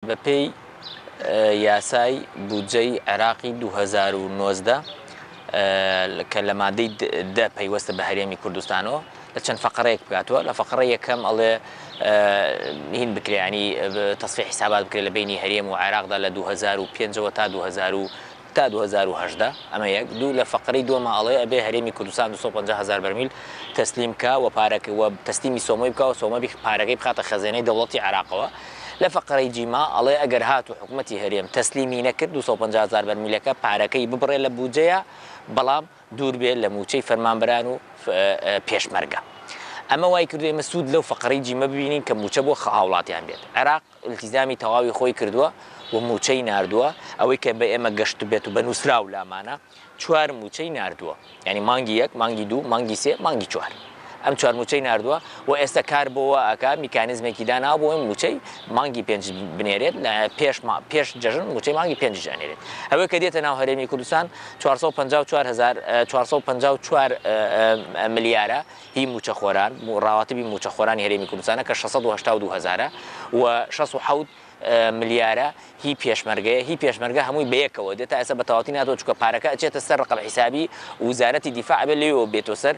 بەپێی یاسای بودجەی عێراقی 2019 کە لە مادەی دە پەیوەستە بە هەرێمی کوردستانەوە لە چەند فەقەرەیەک بکاتوە لە فەقەرە یەکەم ئەڵێ هین بکرێنی تەصفیح حسابات بکرێت لە بینی هەرێم و عێراقدا لە 2005 تا 2018 ئەمە یەک دوو لە فەقەرەی دووەمە ئەڵێ ئەبێ هەرێمی کوردستان 250,000 بەرمیل تەسلیم کە و پارەکە و تەسلیمی سۆمۆی بکە و سۆمە پارەکەی بخاتە خەزانەی دەوڵەتی عێراقەوە لە فەقەرەی جیما ئەڵێ ئەگەر هات و حکوومەتی هەرێم تەسلیمی نەکرد 250,000 بەرمیلەکە پارەکەی ببڕێ لە بودجەیە بەڵام دوور بێت لە موچەی فەرمانبەران و پێشمەرگە ئەمە وای کردو ئێمە سوود لەو فەقەرەی جیمە ببینین کە موچە بۆ هاوڵاتیان بێت عێراق التیزامی تەواوی خۆی کردووە و موچەی ناردووە ئەوەی کە بە ئێمە گەشت بێت و بە نووسرا و لامانە 4 موچەی ناردووە یعنی مانگی 1 مانگی 2 مانگی 3 مانگی 4 ئەم 4 موچەی ناردووە و ئێستا کار بۆەوە ئەکا میکانیزمێکی دانا بۆ ئەم موچەی مانگی 5 بنێرێت لە پێش جەژن موچەی مانگی 5 ژانێرێت ئەوەی کە دێتە ناو هەرێمی کوردستان 454 ملیارە هی موچە خۆران ڕاواتبی موچە خۆرانی هەرێمی کوردستانە کە 682,000 و 67 ملیارە هی پێشمەرگە هەمووی بەیەکەوە دێتە ئێستا بە تەواوی ناتۆ چکە پارەکە ئەچێتە سەر ڕقم حیسابی وزارەتی دیفاع بێت لێەوە بێتۆ سەر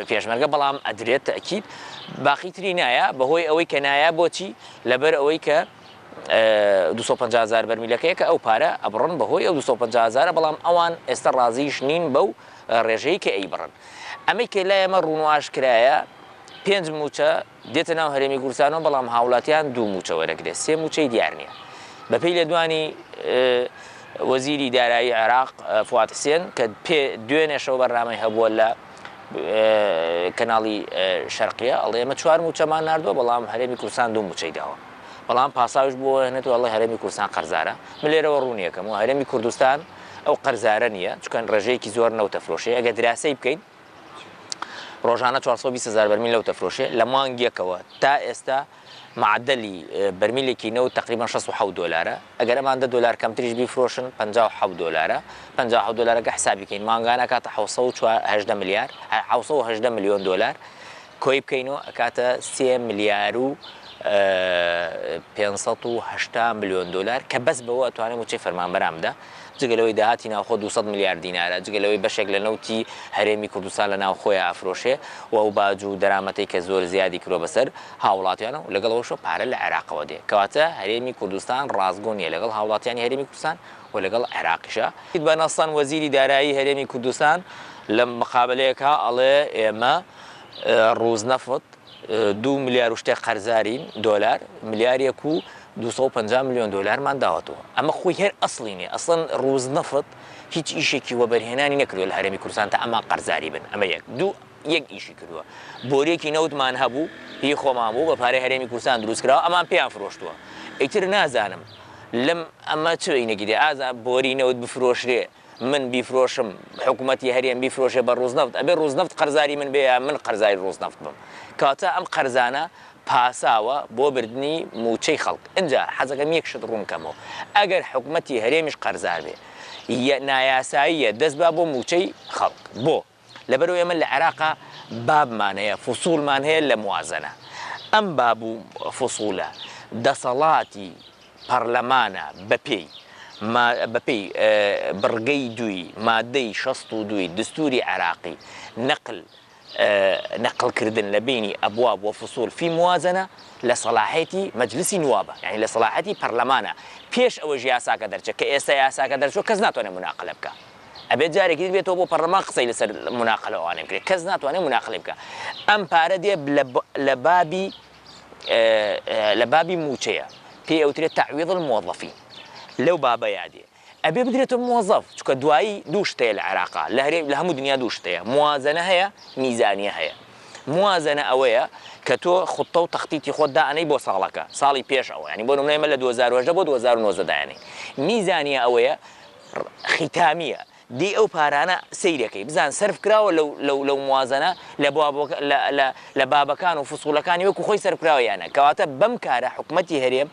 پێشمەرگە بەڵام ئەدرێت تەکید باقیتری نایە بەهۆی ئەوەی کە نایە بۆچی لەبەر ئەوەی کە 250,000 بەرمیلەکەیە کە ئەو پارە ئەبڕن بەهۆی ئەو 250,000 بەڵام ئەوان ئێستا ڕازیش نین بەو ڕێژەی کە ئەیبڕن ئەمەی کە لای ئەمە ڕوونواش کرایە 5 موچە دێتە ناو هەرێمی کوردستانەوە بەڵام هاوڵاتیان 2 موچە وەرەگرێت 3 موچەی دیار نییە بەپێی لە دوانی وەزیری دارایی عێراق فواد حسێن کە دوێنێشەوە بەرنامەی هەبووە لە کەناڵی شەرقیە ئەڵێ ئێمە 4 موچەمان ناردووە بەڵام هەرێمی کوردستان 2 موچەی داوە بەڵام پاساوش بۆ هێنێتەوە ئەڵێ هەرێمی کوردستان قەرزارە من لێرەوە ڕوونیەکەم و هەرێمی کوردستان ئەو قەرزارە نییە چکەن ڕێژەیەکی زۆر نەوتەفرۆشێ ئەگە دراسی بکەین ڕۆژانە 420,000 بەرمیل لەو تەفرۆشێ لە مانگیەکەوە تا ئێستا معدلی بەرمیلێکی نەوت تقریبا 67 دلارە ئەگەر ئەمان $10 کەمتریش بیفرۆشن 57 دلارە 57 دلارەکە حسابی بکەین مانگانە کاتە 718 ملیار 718 میلیۆن دلار کۆی بکەینەوە ئەکاتە 3 ملیار و 580 میلیۆن دلار کە بەس بەوە ئەتوانێت موچەی فەرمانبەران بدە جگەلەوەی داهاتی ناوخۆ 200 میلیار دینارە جگەلەوەی بەشێک لە نەوتی هەرێمی کوردستان لە ناو خۆی ئافرۆشێ و ئەو باج و دەرامەتەی کە زۆر زیادی کرۆ بەسەر هاوڵاتیانە و لەگەڵەوەشە پارە لە عێراقەوە دێ کەواتە هەرێمی کوردستان ڕازگۆنیە لەگەڵ هاوڵاتیانی هەرێمی کوردستان و لەگەڵ عێراقیشە بە نەستان وەزیری دارایی هەرێمی کوردستان لە مقابلەیەکە ئەڵێ ئێمە ڕووزنەفت 2 ملیار و شتێک قەرزارین دۆلار ملیارێک و 250 میلیۆن دلارمان داوەتەوە ئەمە خۆی هەر ئەسڵی نیە ئەسڵەن ڕووزنەفت هیچ ئیشێکی وەبەرهێنانی نەکردووە لە هەرێمی کوردستان تا ئەمە قەرزاری بن ئەمە یەک ئیشی کردووە بۆرێکی نەوتمان هەبوو هی خۆمان بوو بە پارەی هەرێمی کوردستان دروستکراوە ئەمان پێیان فرۆشتووە ئیتر نازانم لەم ئەمە چ ئینەگیدێ ئازان بۆری نەوت بفرۆشرێ من بیفرۆشم حکوومەتی هەرێم بیفرۆشێ بە ڕووزنەفت ئەبێ ڕووزنەفت قەرزاری من بێ من قەرزاری ڕووزنەفت بم کاتە ئەم قەرزانە پاساوە بۆ بردننی موچەی خەڵک اینجا حەزەکەم یەک شت ڕوونکەمەوە ئەگەر حکوومەتی هەرێمیش قەرزار بێ نایاساییە دەست با بۆ موچەی خەڵک بۆ لەبەرەوە ئێمە لە عێراقا بابمان هەیە فوسوڵمان هەیە لە موازنە ئەم باب و فوسوڵە دەسەڵاتی پەرلەمانە بەپێی بڕگەی دوی مادەی 62 دستوری عێراقی نەقلکردن لە بینی ئەبواب و فوسوڵ فی موازنە لە سەلاحیەتی مەجلیسی نوابە یعنی لە سەلاحیەتی پەرلەمانە پێش ئەوەش یاساکە دەرچێت کە ئێستا یاساکە دەرچۆ کەس ناتوانێت مناقلە بکە ئەبێت جارێکی بێتەوە بۆ پەرلەمان قسەی لەسەر مناقلەوانێ بکرێت کەس ناتوانێت مناقلە بکە ئەم پارە دێ لە بابی موچەیە پێی ئەوترێت تعویض الموظفین لەو بابە یادێ ئەبێ بدرێتە موظف چکە دوایی دوو شتەیە لە عێراقا لە هەموو دنیا دوو شتەیە موازنە هەیە میزانیە هەیە موازنە ئەوەیە کە تۆ خوتە و تەختیتی خۆت دائەنەی بۆ ساڵەکە ساڵی پێش ئەوە ینی بۆ نمونە ئێمە لە 2010 بۆ 2019 دایانەی میزانیە ئەوەیە ختامیە دی ئەو پارانە سەیرەکەی بزان سرف کراوە لەو موازنە لە بابەکان و فسوڵەکانی وەکو خۆی سەرکراوەیانە کەواتە بەم کارە حکومەتی هەرێم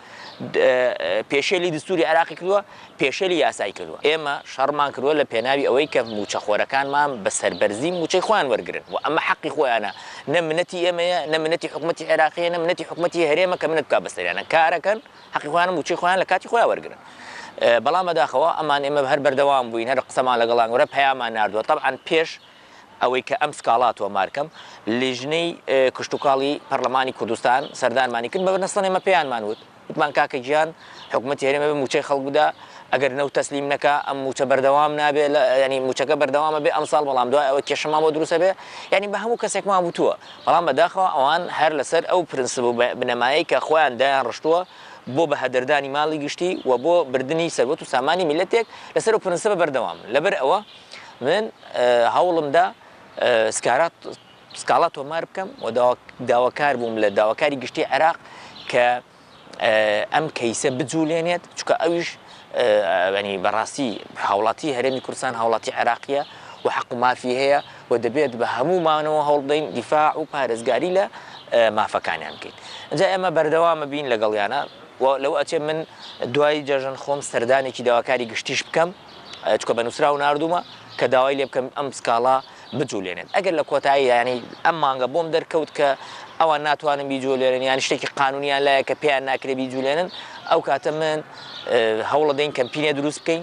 پێشێلی دستوری عراقی کردووە پێشێلی یاسای کردووە ئێمە شەڕمان کردووە لە پێناوی ئەوەی کە موچەخۆرەکانمان بە سەربەرزی موچەی خۆیان وەرگرن و ئەمە حەقی خۆیانە نە منەتی ئێمەیە نە منەتی حکومەتی عێراقیە نە منەتی حکومەتی هەرێمە کە منەت بکات بەسەریانە کارەکەن حەقی خۆیانە موچەی خۆیان لە کاتی خۆیان وەرگرن بەڵام بەداخەوە ئەمان ئێمە هەر بەردەوام بووین هەر قسەمان لەگەڵان وەرە پەیامان ناردووە طبعاً پێش ئەوەی کە ئەم سکاڵاتوە مارکەم لیژنەی کشتتوکاڵی پەرلەمانی کوردستان سەردانمانی کرد بە بەنەستان ئێمە پێیانمان وت وتمان کاکە گیان حکومەتی هەرێمە بە موچەی خەڵکودا ئەگەر نەو تەسلیم نەکە ئەم موچە بەردەوام نابێ ینی موچەکە بەردەوامە بێ ئەم ساڵ بەڵام دوای ئەوە کێشەمان بۆ دروستە بێ ینی بە هەموو کەسێکمان وتووە بەڵام بەداخەوە ئەوان هەر لەسەر ئەو پرنسپ و بنەمایی کە خۆیان دایان ڕشتووە بۆ بە هەدەردانی ماڵی گشتی و بۆ بردننی سەربەت و سامانی میلەتێک لەسەر و پرنسپە بەردەوام لەبەر ئەوە من هەوڵمدا سکاڵات تۆمار بکەم و داواکار بووم لە داواکاری گشتی عێراق کە ئەم کەیسە بجوولێنێت چکە ئەویش ینی بەڕاستی هاوڵاتی هەرێمی کوردستان هاوڵاتی عێراقیە و حەق و مافی هەیە و دەبێت بە هەمومانەوە هەوڵدەین دیفاع و پارێزگاری لە مافەکانیان بکەین ئەجا ئێمە بەردەوامە بین لەگەڵیانە لەو ئەچێ من دوای جەژن خۆم سەردانێکی داواکاری گشتیش بکەم چکە بە نووسرا و نردومە کە داوای لێ بکەم ئەم سکاڵا بجوولێنێت ئەگەر لە کۆتایی ینی ئەم مانگە بۆم دەرکەوت کە ئەوان ناتوانن بیجوولێنن یان شتێکی قانونیان لایە کە پێیان ناکرێت بیجوولێنن ئەو کاتە من هەوڵ دەین کەمپینێ دروست بکەین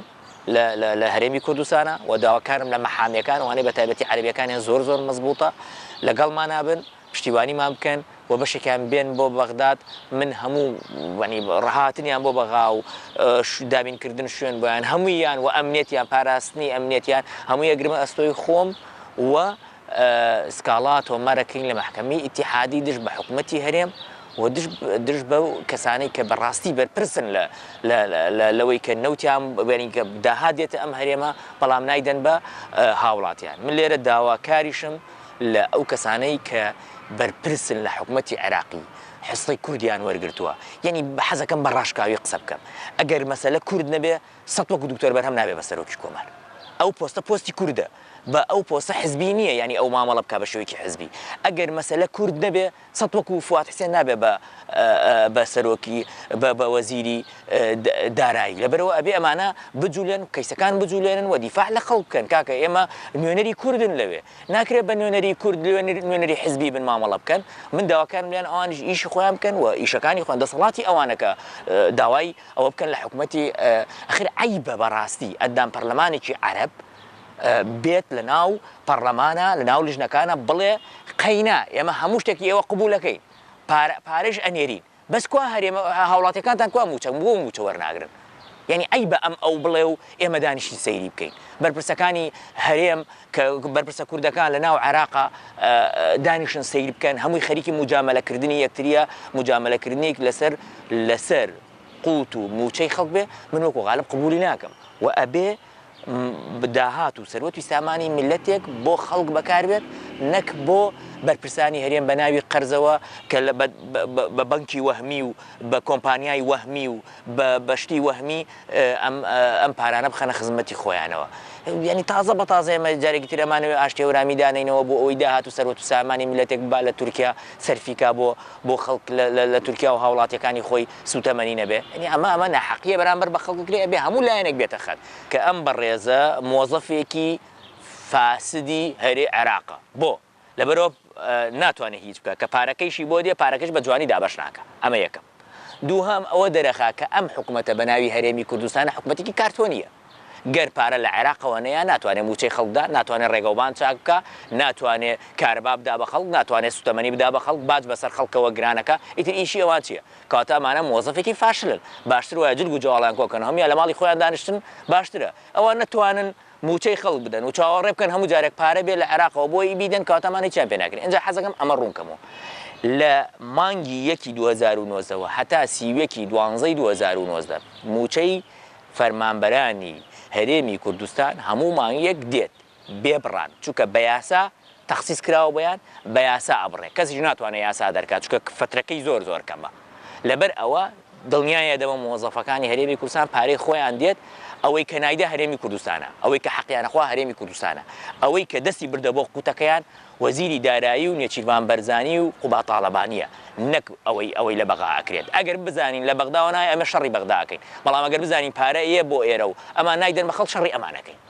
لە هەرێمی کوردستانە و داواکارم لە مەحامەکان وانەی بە تایبەتی عەرەبیەکانیان زۆر مەزبوطە لەگەڵمان نابن پشتیوانیمان بکەن و بەشێکیان بێن بۆ بەغداد من هەموو ڕەهاتنیان بۆ بەغا و دابینکردن شوێن بۆیان هەموویان و ئەمنێتیان پاراستنی ئەمنێتیان هەموو یەگرمە ئەستۆی خۆم و سکاڵات و مەرەکەین لە محکەمەی ئیتیحادی دش بە حکومەتی هەرێم و دش بە کەسانەی کە بەڕاستی بەرپرسن لەوەی کە نەوتیان کە داهادێتە ئەم هەرێمە بەڵام نایدەن بە هاوڵاتیان من لێرە داواکاریشم لە ئەو کەسانەی کە بەرپرسن لە حکومەتی عێراقی حسڵی کوردیان وەرگرتووە یعنی بە حەزەکەم بە ڕاشکاوی قسە بکەم ئەگەر مەسەلە کورد نەبێ سەد وەکو دکتۆر بەرهەم نابێ بە سەرۆکی کۆمار ئەو پۆستە پۆستی کووردە بە ئەو پۆستە حزبی نییە ینی ئەو مامەڵە بکە بە شێوەیەکی حزبی ئەگەر مەسەلە کورد نەبێ سەد وەکو فواد حسێن نابێ بە سەرۆکی بە وەزیری دارایی لەبەرەوە ئەبێ ئەمانە بجوولێن کەیسەکان بجوولێنن و دیفاع لە خەڵک بکەن کاکە ئێمە نوێنەری کوردن لەوێ ناکرێت بە نوێنەری کورد نوێنەری حزبی بن مامەڵە بکەن من داواکارم لیان ئەوانش ئیشی خۆیان بکەن و ئیشەکانی خۆیان دەسەڵاتی ئەوانەکە داوای ئەوە بکەن لە حکومەتی ئەخر عیبە بەڕاستی ئەندام پەرلەمانێکی عەرەب بێت لە ناو پەرلەمانە لە ناو لیژنەکانە بڵێ قەینا ئێمە هەموو شتێکی ئێوە قبولەکەین پارەش ئەنێرین بەس کوا هەرێمە هاوڵاتیەکانتان کوا موچە بۆ موچە وەرناگرن یعنی ئەی بە ئەم ئەو بڵێ و ئێمە دانیشتی سەیری بکەین بەرپرسەکانی هەرێم کە بەرپرسە کوردەکان لە ناو عێراقا دانیشن سەیر بکەن هەمووی خەریکی موجامەلەکردنی یەکتریە موجامەلەکردنێک لەسەر قوت و موچەی خەڵک بێ من وەکو غالب قبولی ناکەم و ئەبێ بداهات و سەروەتی سامانی میلەتێک بۆ خەڵک بەکاربێت نەک بۆ بەرپرسانی هەرێم بە ناوی قەرزەوە کە بە بەنکی وەهمی و بە کۆمپانیای وەهمی و بە شتی وەهمی ئەم پارانە بخەنە خزمەتی خۆیانەوە ینی تازە بە تازە ئێمە جارێکی ترەمانەوە ئاشتێورامی دانینەوە بۆ ئەوەی داهات و سەروەت و سامانی میلەتێک با لە تورکیا سەرفیکا بۆ خەڵک لە تورکیا و هاوڵاتیەکانی خۆی سوتەمەنی نەبێ ینی ئەمە ناحەقیە بەرامبەر بە خەڵککرێ ئەبێ هەموو لایەنێک بێتە خەت کە ئەم بەڕێزە مۆزەفێکی فاسدی هەرێ عێراقە بۆ لەبەرەوە ناتوانێت هیچ بکە کە پارەکەیشی بۆ دێ پارەکەش بە جوانی دابەش ناکە ئەمە یەکەم دووهەم ئەوە دەرەخا کە ئەم حکومەتە بە ناوی هەرێمی کوردستانە حکومەتێکی کارتۆنیە گەر پارە لە عێراقەوە نەیە ناتوانێت موچەی خەڵکدا ناتوانێت ڕێگەوبان چاک بکە ناتوانێت کارەبا بدا بە خەڵک ناتوانێت سوتەمەنی بدا بە خەڵک باج بەسەر خەڵکەوە گرانەکە ئیتر ئیشی ئەوان چییە کەواتە ئەمانە مۆزەفێکی فاشلن باشتر وایە جلگ و جوڵیان کۆکەن هەموویان لە ماڵی خۆیان دانیشتن باشترە ئەوان نەتوانن موچەی خەڵک بدەن و چاوەڕێ بکەن هەموو جارێک پارە بێت لە عێراقەوە بۆی بیدەن کەواتەمانەی چیان پێ ناکرێن اینجا حەزەکەم ئەمە ڕوونکەمەوە لە مانگی 2009 هەتا سیوێکی 2019 موچەی فەرمانبەرانی هەرێمی کوردستان هەموو مانگیەک دێت بێبڕان چونکە بە یاسا تەخسیس کراوە بۆیان بە یاسا ئەبڕێ کەسیش ناتوانێت یاسا دەرکات چونکە فترەکەی زۆر کەمە لەبەر ئەوە دڵنیایە دەبە مۆزەفەکانی هەرێمی کوردستان پارەی خۆیان دێت ئەوەی کە نایدە هەرێمی کوردستانە ئەوەی کە حەقیانەخوا هەرێمی کوردستانە ئەوەی کە دەستی بردە بۆ قوتەکەیان وەزیری دارایی و نێچیروان بەرزانی و قوبا تاڵەبانیە نەک ئەوەی لە بەغا ئەکرێت ئەگەر بزانین لە بەغداوە نایە ئەمە شەڕی بەغدا ئەکەین بەڵام ئەگەر بزانین پارە ئێ بۆ ئێرە و ئەمان نایدەن بە خەڵک شەڕی ئەمانەکەین